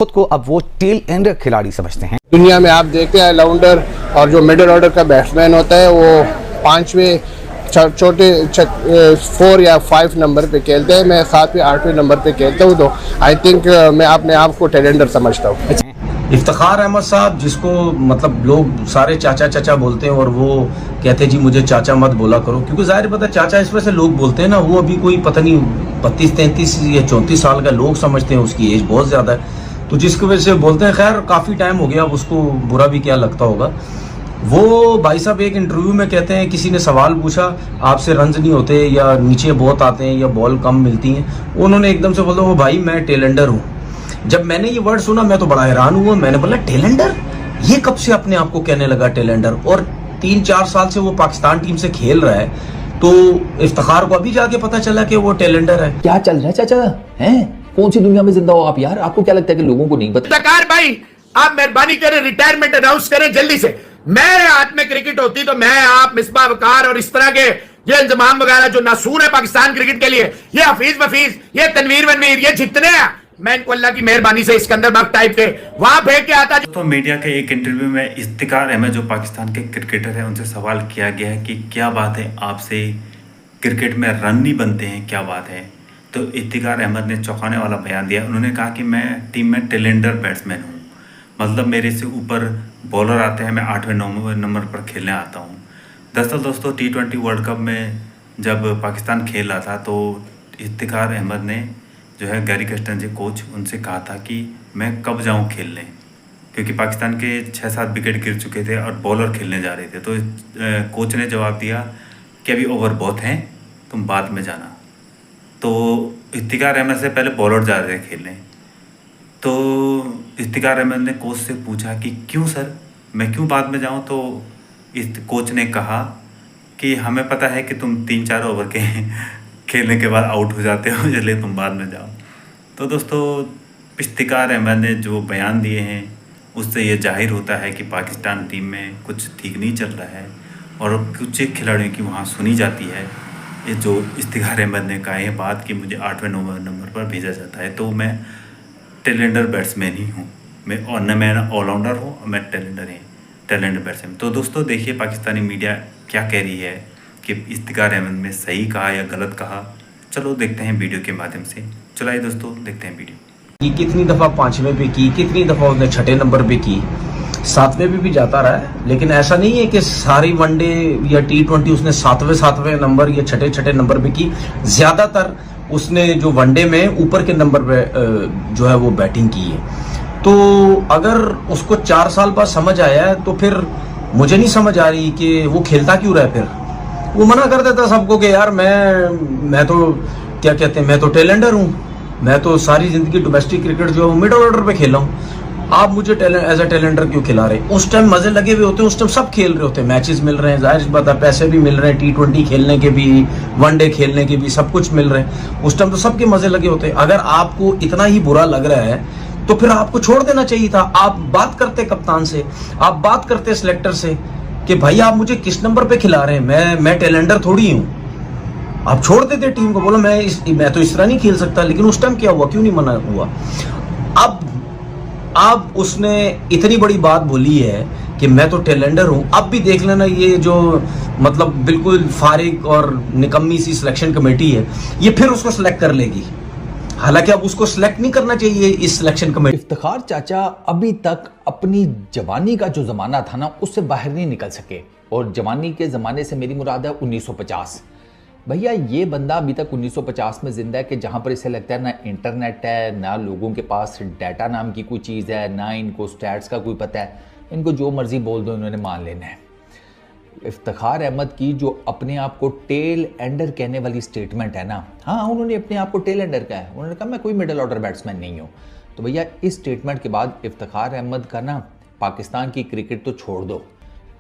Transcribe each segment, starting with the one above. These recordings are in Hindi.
खुद को अब वो टेल एंडर खिलाड़ी समझते हैं। दुनिया में आप देखते हैं ऑलराउंडर और जो मिडिल ऑर्डर का बैट्समैन होता है वो पांचवें छोटे 4 या 5 नंबर पे खेलते हैं। मैं 7वें 8वें नंबर पे खेलता हूँ, तो आई थिंक मैं अपने आप को टेलेंडर समझता हूँ। इफ्तिखार अहमद साहब, जिसको मतलब लोग सारे चाचा चाचा बोलते हैं और वो कहते हैं जी मुझे चाचा मत बोला करो, क्योंकि जाहिर पता चाचा इस वजह से लोग बोलते हैं ना, वो अभी कोई पता नहीं 32 33 या 34 साल का लोग समझते हैं, उसकी एज बहुत ज़्यादा है, तो जिसकी वजह से बोलते हैं। खैर काफ़ी टाइम हो गया, अब उसको बुरा भी क्या लगता होगा। वो भाई साहब एक इंटरव्यू में कहते हैं, किसी ने सवाल पूछा आपसे रन्स नहीं होते या नीचे बहुत आते हैं या बॉल कम मिलती हैं, उन्होंने एकदम से बोला वो भाई मैं टेलेंडर हूँ। जब मैंने ये वर्ड सुना मैं तो बड़ा हैरान हुआ, मैंने बोला टेलेंडर, ये कब से अपने आप को कहने लगा टेलेंडर? और 3-4 साल से वो पाकिस्तान टीम से खेल रहा है, तो इफ्तिखार को अभी जाके पता चला कि वो टेलेंडर है। क्या चल रहा है चाचा? हैं कौन सी दुनिया में जिंदा हो आप यार? आपको क्या लगता है कि लोगों को नहीं पता? इफ्तिखार भाई आप मेहरबानी करें रिटायरमेंट अनाउंस करें जल्दी से। मेरे हाथ में क्रिकेट होती तो मैं, आप, मिसबाह वकार और इस तरह के ये इंतजाम वगैरह जो नासूर है पाकिस्तान क्रिकेट के लिए, ये हफीज वफीज, ये तनवीर वनवीर, ये जितने हैं, मैं इनको अल्लाह की मेहरबानी से सिकंदर बख्त टाइप के वहां फेंक के आता। तो मीडिया के एक इंटरव्यू में इफ्तिखार अहमद जो पाकिस्तान के क्रिकेटर हैं उनसे सवाल किया गया है कि क्या बात है आपसे क्रिकेट में रन नहीं बनते हैं, क्या बात है? तो इफ्तिखार अहमद ने चौंकाने वाला बयान दिया। उन्होंने कहा कि मैं टीम में टेलेंडर बैट्समैन हूँ, मतलब मेरे से ऊपर बॉलर आते हैं, मैं 8वें 9वें नंबर पर खेलने आता हूँ। दरअसल दोस्तों T20 वर्ल्ड कप में जब पाकिस्तान खेल रहा था तो इफ्तिखार अहमद ने जो है गैरी कर्स्टेन कोच उनसे कहा था कि मैं कब जाऊं खेलने, क्योंकि पाकिस्तान के 6-7 विकेट गिर चुके थे और बॉलर खेलने जा रहे थे। तो कोच ने जवाब दिया कि अभी ओवर बहुत हैं, तुम बाद में जाना। तो इफ्तिखार अहमद से पहले बॉलर जा रहे थे खेलने, तो इफ्तिखार अहमद ने कोच से पूछा कि क्यों सर, मैं क्यों बाद में जाऊं? तो इस कोच ने कहा कि हमें पता है कि तुम 3-4 ओवर के खेलने के बाद आउट हो जाते हो, इसलिए तुम बाद में जाओ। तो दोस्तों इफ्तिखार अहमद ने जो बयान दिए हैं उससे ये जाहिर होता है कि पाकिस्तान टीम में कुछ ठीक नहीं चल रहा है और कुछ खिलाड़ियों की वहाँ सुनी जाती है। ये जो इफ्तिखार अहमद ने कहा है बात कि मुझे 8वें 9वें नंबर पर भेजा जाता है, तो मैं टेलेंडर बैट्समैन ही हूँ, मैं और न मैं ऑलराउंडर हूँ, मैं टेलेंडर बैट्समैन। तो दोस्तों देखिए पाकिस्तानी मीडिया क्या कह रही है कि इफ्तिखार अहमद ने सही कहा या गलत कहा। चलो देखते हैं वीडियो के माध्यम से। चलाइए दोस्तों देखते हैं वीडियो। कितनी दफ़ा 5वें पे की, कितनी दफ़ा उसने 6ठे नंबर पे की, 7वें पे भी जाता रहा है, लेकिन ऐसा नहीं है कि सारी वनडे या T20 उसने 7वें नंबर या 6ठे नंबर पे की। ज़्यादातर उसने जो वनडे में ऊपर के नंबर पे जो है वो बैटिंग की है। तो अगर उसको 4 साल बाद समझ आया है तो फिर मुझे नहीं समझ आ रही कि वो खेलता क्यों रहा है। फिर वो मना कर देता सबको कि यार मैं तो क्या कहते हैं, मैं तो टेलेंडर हूँ, मैं तो सारी ज़िंदगी डोमेस्टिक क्रिकेट जो है मिडिल ऑर्डर पे खेला हूँ, आप मुझे एज ए टेलेंडर क्यों खिला रहे? उस टाइम मजे लगे हुए होते हैं, उस टाइम सब खेल रहे होते हैं, मैचेस मिल रहे हैं, जाहिर सी बात है पैसे भी मिल रहे हैं, T20 खेलने के भी, वनडे खेलने के भी, सब कुछ मिल रहे हैं। उस टाइम तो सबके मजे लगे होते हैं। अगर आपको इतना ही बुरा लग रहा है तो फिर आपको छोड़ देना चाहिए था। आप बात करते कप्तान से, आप बात करते सिलेक्टर से कि भाई आप मुझे किस नंबर पे खिला रहे हैं, मैं टेलेंडर थोड़ी हूँ। आप छोड़ देते टीम को, बोलो मैं तो इस तरह नहीं खेल सकता। लेकिन उस टाइम क्या हुआ, क्यों नहीं मना हुआ? अब उसने इतनी बड़ी बात बोली है कि मैं तो टेलेंडर हूं। अब भी देख लेना, ये जो मतलब बिल्कुल फारिग और निकम्मी सी सिलेक्शन कमेटी है, ये फिर उसको सिलेक्ट कर लेगी। हालांकि अब उसको सिलेक्ट नहीं करना चाहिए इस सिलेक्शन कमेटी। इफ्तिखार चाचा अभी तक अपनी जवानी का जो जमाना था ना, उससे बाहर नहीं निकल सके। और जवानी के जमाने से मेरी मुराद है 1950। भैया ये बंदा अभी तक 1950 में जिंदा है कि जहाँ पर इसे लगता है ना इंटरनेट है, ना लोगों के पास डाटा नाम की कोई चीज़ है, ना इनको स्टैट्स का कोई पता है। इनको जो मर्जी बोल दो इन्होंने मान लेना है। इफ्तिखार अहमद की जो अपने आप को टेल एंडर कहने वाली स्टेटमेंट है ना, हाँ उन्होंने अपने आप को टेल एंडर कहा है। उन्होंने कहा मैं कोई मिडिल ऑर्डर बैट्समैन नहीं हूँ। तो भैया इस स्टेटमेंट के बाद इफ्तिखार अहमद का ना पाकिस्तान की क्रिकेट तो छोड़ दो,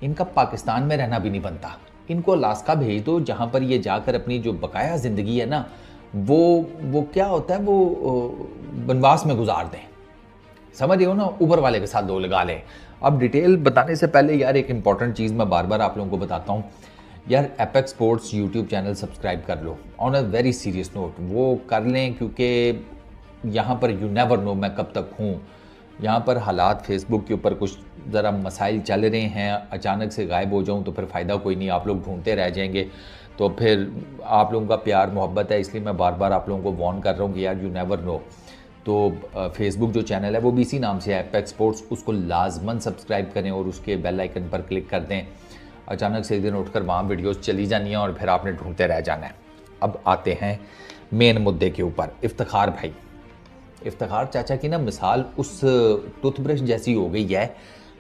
इनका पाकिस्तान में रहना भी नहीं बनता। इनको अलास्का भेज दो, जहाँ पर ये जाकर अपनी जो बकाया ज़िंदगी है ना वो क्या होता है, वो बनवास में गुजार दें। समझ रहे हो ना, ऊपर वाले के साथ दो लगा लें। अब डिटेल बताने से पहले यार एक इंपॉर्टेंट चीज़ मैं बार बार आप लोगों को बताता हूँ यार, Apex sports YouTube channel subscribe कर लो। On a very serious note वो कर लें, क्योंकि यहाँ पर यू नेवर नो मैं कब तक हूँ। यहाँ पर हालात फेसबुक के ऊपर कुछ ज़रा मसाइल चल रहे हैं, अचानक से गायब हो जाऊँ तो फिर फ़ायदा कोई नहीं, आप लोग ढूंढते रह जाएंगे। तो फिर आप लोगों का प्यार मोहब्बत है, इसलिए मैं बार बार आप लोगों को वार्न कर रहा हूँ कि यार यू नेवर नो। तो फेसबुक जो चैनल है वो भी इसी नाम से है, एपेक्स स्पोर्ट्स, उसको लाजमन सब्सक्राइब करें और उसके बेल आइकन पर क्लिक कर दें। अचानक से एक दिन उठकर वहाँ वीडियोस चली जानी है और फिर आपने ढूंढते रह जाना है। अब आते हैं मेन मुद्दे के ऊपर। इफ्तिखार भाई, इफ्तिखार चाचा की ना मिसाल उस टूथब्रश जैसी हो गई है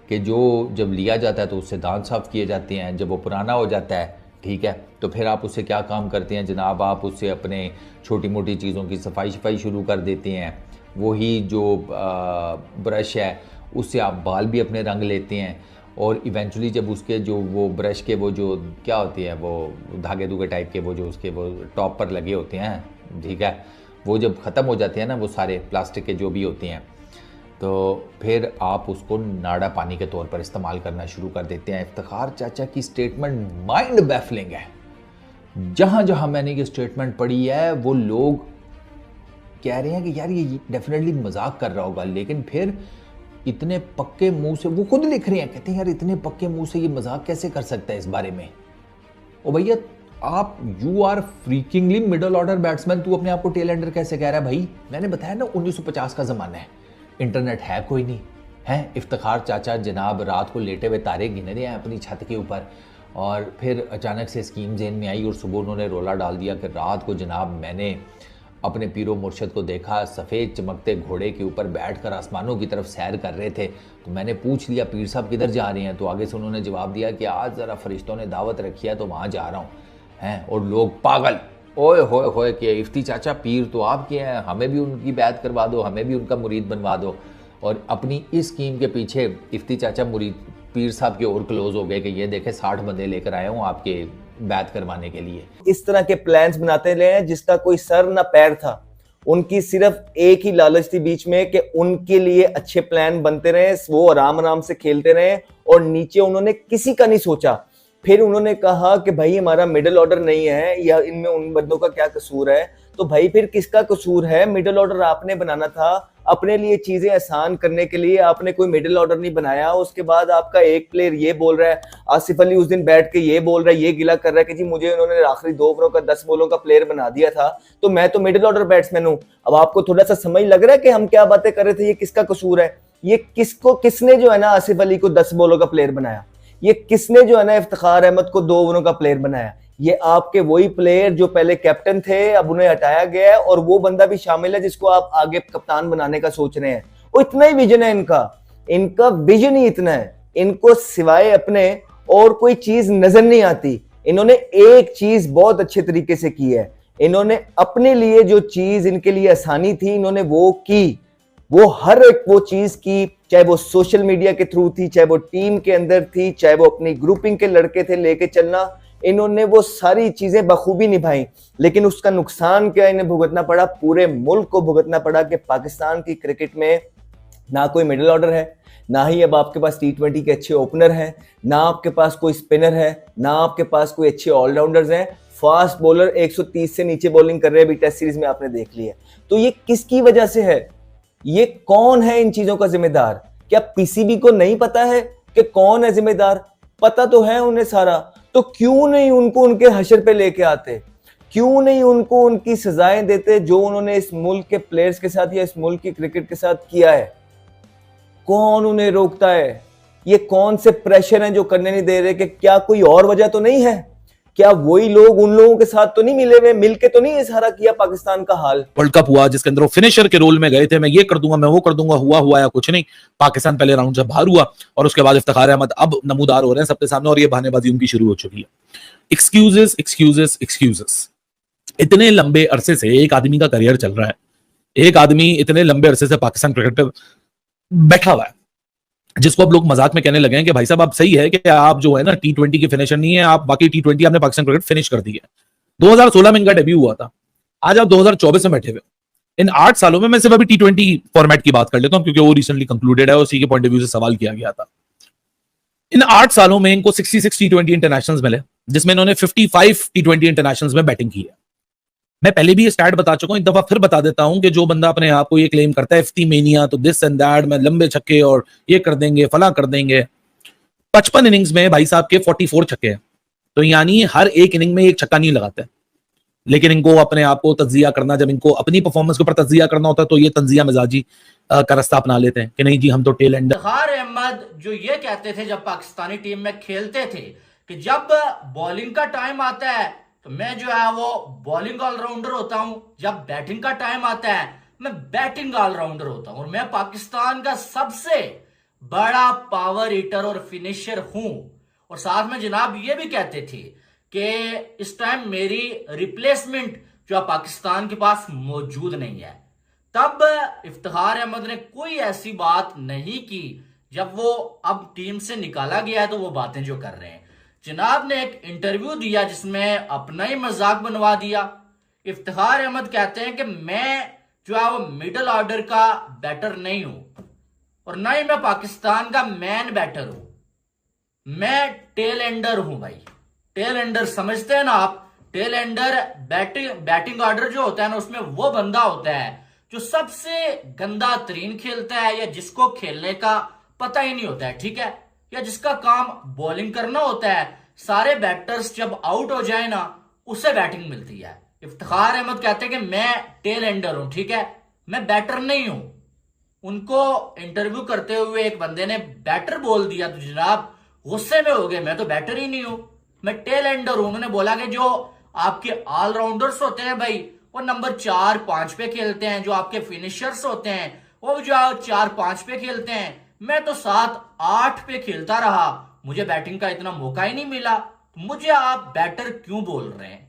कि जो जब लिया जाता है तो उससे दांत साफ़ किए जाते हैं, जब वो पुराना हो जाता है, ठीक है, तो फिर आप उससे क्या काम करते हैं जनाब, आप उससे अपने छोटी मोटी चीज़ों की सफाई शुरू कर देते हैं। वही जो ब्रश है उससे आप बाल भी अपने रंग लेते हैं और इवेंचुअली जब उसके जो वो ब्रश के वो जो क्या होती है वो धागे धुगे टाइप के वो जो उसके वो टॉप पर लगे होते हैं, ठीक है, वो जब ख़त्म हो जाते हैं ना वो सारे प्लास्टिक के जो भी होते हैं, तो फिर आप उसको नाड़ा पानी के तौर पर इस्तेमाल करना शुरू कर देते हैं। इफ्तिखार चाचा की स्टेटमेंट माइंड बैफलिंग है। जहाँ जहाँ मैंने ये स्टेटमेंट पढ़ी है वो लोग कह रहे हैं कि यार ये डेफिनेटली मजाक कर रहा होगा, लेकिन फिर इतने पक्के मुंह से वो खुद लिख रहे हैं, कहते हैं यार इतने पक्के मुंह से ये मजाक कैसे कर सकता है इस बारे में। ओ भैया आप you are freakingly middle order batsman, तू अपने आप को टेल एंडर कैसे कह रहा है भाई? मैंने बताया ना 1950 का ज़माना है, इंटरनेट है कोई नहीं है। इफ्तिखार चाचा जनाब रात को लेटे हुए तारे गिन रहे हैं अपनी छत के ऊपर और फिर अचानक से स्कीम जेन में आई और सुबह उन्होंने रोला डाल दिया कि रात को जनाब मैंने अपने पीरो मुर्शद को देखा, सफ़ेद चमकते घोड़े के ऊपर बैठकर आसमानों की तरफ सैर कर रहे थे। तो मैंने पूछ लिया पीर साहब किधर जा रहे हैं, तो आगे से उन्होंने जवाब दिया कि आज ज़रा फरिश्तों ने दावत रखी है तो वहाँ जा रहा हूँ हैं। और लोग पागल, ओए होए कि इफ्ती चाचा पीर तो आपके हैं, हमें भी उनकी बैत करवा दो, हमें भी उनका मुरीद बनवा दो। और अपनी इस स्कीम के पीछे इफ्ती चाचा मुरीद पीर साहब के और क्लोज हो गए कि ये देखें 60 बंदे लेकर आया हूँ आपके बैत करवाने के लिए। इस तरह के प्लान्स बनाते रहे हैं जिसका कोई सर ना पैर था। उनकी सिर्फ एक ही लालच थी बीच में कि उनके लिए अच्छे प्लान बनते रहे, वो आराम आराम से खेलते रहे और नीचे उन्होंने किसी का नहीं सोचा। फिर उन्होंने कहा कि भाई हमारा मिडिल ऑर्डर नहीं है या इनमें उन बंदों का क्या कसूर है, तो भाई फिर किसका कसूर है? मिडिल ऑर्डर आपने बनाना था, अपने लिए चीजें आसान करने के लिए आपने कोई मिडिल ऑर्डर नहीं बनाया। उसके बाद आपका एक प्लेयर ये बोल रहा है, आसिफ अली उस दिन बैठ के ये बोल रहा है, ये गिला कर रहा है कि जी मुझे उन्होंने आखिरी 2 ओवरों का 10 बॉलों का प्लेयर बना दिया था तो मैं तो मिडिल ऑर्डर बैट्समैन हूं। अब आपको थोड़ा सा समझ लग रहा है कि हम क्या बातें कर रहे थे, ये किसका कसूर है? ये किसने जो है ना आसिफ अली को 10 बॉलों का प्लेयर बनाया? ये किसने जो है ना इफ्तिखार अहमद को 2 ओवरों का प्लेयर बनाया? ये आपके वही प्लेयर जो पहले कैप्टन थे, अब उन्हें हटाया गया है और वो बंदा भी शामिल है जिसको आप आगे कप्तान बनाने का सोच रहे हैं। वो इतना ही विजन है इनका विजन ही इतना है, इनको सिवाय अपने और कोई चीज नजर नहीं आती। इन्होंने एक चीज बहुत अच्छे तरीके से की है, इन्होंने अपने लिए जो चीज इनके लिए आसानी थी इन्होंने वो की, वो हर एक वो चीज की, चाहे वो सोशल मीडिया के थ्रू थी, चाहे वो टीम के अंदर थी, चाहे वो अपनी ग्रुपिंग के लड़के थे लेके चलना, इन्होंने वो सारी चीजें बखूबी निभाई। लेकिन उसका नुकसान क्या इन्हें भुगतना पड़ा? पूरे मुल्क को भुगतना पड़ा कि पाकिस्तान की क्रिकेट में ना कोई मिडिल ऑर्डर है, ना ही अब आपके पास T20 के अच्छे ओपनर हैं, ना आपके पास कोई स्पिनर है, ना आपके पास कोई अच्छे ऑलराउंडर्स हैं। फास्ट बॉलर 130 से नीचे बॉलिंग कर रहे हैं, अभी टेस्ट सीरीज में आपने देख लिया। तो ये किसकी वजह से है? ये कौन है इन चीजों का जिम्मेदार? क्या पीसीबी को नहीं पता है कि कौन है जिम्मेदार? पता तो है उन्हें सारा, तो क्यों नहीं उनको उनके हशर पे लेके आते? क्यों नहीं उनको उनकी सजाएं देते जो उन्होंने इस मुल्क के प्लेयर्स के साथ या इस मुल्क की क्रिकेट के साथ किया है? कौन उन्हें रोकता है? ये कौन से प्रेशर हैं जो करने नहीं दे रहे? कि क्या कोई और वजह तो नहीं है? क्या वही लोग उन लोगों के साथ तो नहीं मिले हुए, मिलके तो नहीं इशारा किया पाकिस्तान का हाल? वर्ल्ड कप हुआ जिसके अंदर वो फिनिशर के रोल में गए थे, मैं ये कर दूंगा, मैं वो कर दूंगा, हुआ या कुछ नहीं। पाकिस्तान पहले राउंड से बाहर हुआ और उसके बाद इफ्तिखार अहमद अब नमूदार हो रहे हैं सबके सामने और ये बहानेबाजी उनकी शुरू हो चुकी है। Excuses excuses excuses. इतने लंबे अरसे से एक आदमी का करियर चल रहा है, एक आदमी इतने लंबे अरसे से पाकिस्तान क्रिकेट पे बैठा हुआ है, जिसको अब लोग मजाक में कहने लगे हैं कि भाई साहब आप सही है कि आप जो है ना T20 के फिनिशर नहीं है, आप बाकी T20 आपने पाकिस्तान क्रिकेट फिनिश कर दी है। 2016 में इनका डेब्यू हुआ था, आज आप 2024 में बैठे हुए। इन 8 सालों में मैं सिर्फ अभी T20 फॉर्मेट की बात कर लेता हूं क्योंकि वो रिसेंटली कंक्लूडेड है, उसी के पॉइंट ऑफ व्यू से सवाल किया गया था। इन 8 सालों में इनको 66 T20 इंटरनेशनल्स मिले जिसमें इन्होंने 55 T20 इंटरनेशनल्स में बैटिंग की है। मैं पहले भी ये स्टैट बता चुका हूं, एक दफा फिर बता देता हूं कि जो बंदा अपने आप को ये क्लेम करता है एफटी मेनिया, तो दिस एंड दैट, मैं लंबे छक्के और ये कर देंगे, फला कर देंगे। 55 इनिंग्स में भाई साहब के 44 छक्के हैं, तो यानी हर एक इनिंग में एक छक्का नहीं लगाते। लेकिन इनको अपने आप को तज्जिया करना, जब इनको अपनी परफॉर्मेंस के ऊपर तज्जिया करना होता है तो ये तंजिया मिजाजी का रास्ता अपना लेते हैं कि नहीं जी हम तो टेल एंडर। इफ्तिखार अहमद जो ये कहते थे जब पाकिस्तानी टीम में खेलते थे कि जब बॉलिंग का टाइम आता है तो मैं जो है वो बॉलिंग ऑलराउंडर होता हूं, जब बैटिंग का टाइम आता है मैं बैटिंग ऑलराउंडर होता हूं, और मैं पाकिस्तान का सबसे बड़ा पावर हिटर और फिनिशर हूं। और साथ में जनाब ये भी कहते थे कि इस टाइम मेरी रिप्लेसमेंट जो पाकिस्तान के पास मौजूद नहीं है। तब इफ्तिखार अहमद ने कोई ऐसी बात नहीं की। जब वो अब टीम से निकाला गया है तो वो बातें जो कर रहे हैं, जनाब ने एक इंटरव्यू दिया जिसमें अपना ही मजाक बनवा दिया। इफ्तिखार अहमद कहते हैं कि मैं जो है वो मिडिल ऑर्डर का बैटर नहीं हूं और ना ही मैं पाकिस्तान का मैन बैटर हूं, मैं टेल एंडर हूं। भाई टेल एंडर समझते हैं ना आप? टेल एंडर बैटिंग ऑर्डर जो होता है ना, उसमें वो बंदा होता है जो सबसे गंदा तरीन खेलता है या जिसको खेलने का पता ही नहीं होता है, ठीक है, या जिसका काम बॉलिंग करना होता है। सारे बैटर्स जब आउट हो जाए ना उसे बैटिंग मिलती है। इफ्तिखार अहमद कहते हैं कि मैं टेल एंडर हूं, ठीक है, मैं बैटर नहीं हूं। उनको इंटरव्यू करते हुए एक बंदे ने बैटर बोल दिया तो जनाब गुस्से में हो गए, मैं तो बैटर ही नहीं हूं, मैं टेल एंडर हूं। उन्होंने बोला कि जो आपके ऑलराउंडर्स होते हैं भाई वो नंबर 4-5 पे खेलते हैं, जो आपके फिनिशर्स होते हैं वो जो 4-5 पे खेलते हैं, मैं तो 7-8 पे खेलता रहा, मुझे बैटिंग का इतना मौका ही नहीं मिला, तो मुझे आप बैटर क्यों बोल रहे हैं?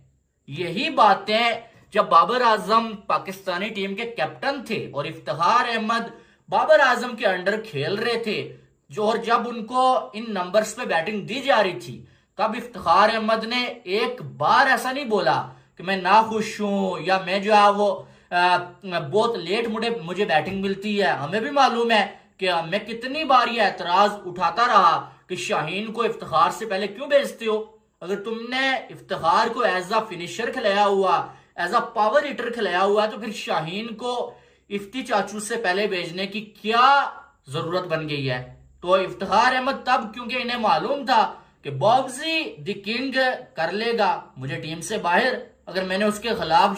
यही बातें जब बाबर आजम पाकिस्तानी टीम के कैप्टन थे और इफ्तिखार अहमद बाबर आजम के अंडर खेल रहे थे, जो और जब उनको इन नंबर्स पे बैटिंग दी जा रही थी, तब इफ्तिखार अहमद ने एक बार ऐसा नहीं बोला कि मैं नाखुश हूं या मैं जो है वो बहुत लेट मुझे बैटिंग मिलती है। हमें भी मालूम है कि मैं कितनी बार ये एतराज उठाता रहा कि शाहीन को इफ्तिखार से पहले क्यों भेजते हो? अगर तुमने इफ्तिखार को एज अ फिनिशर खिलाया हुआ, एज अ पावर हिटर खिलाया हुआ, तो फिर शाहीन को इफ्ती चाचू से पहले भेजने की क्या जरूरत बन गई है? तो इफ्तिखार अहमद तब, क्योंकि इन्हें मालूम था कि बॉब्जी द किंग कर लेगा मुझे टीम से बाहर अगर मैंने उसके खिलाफ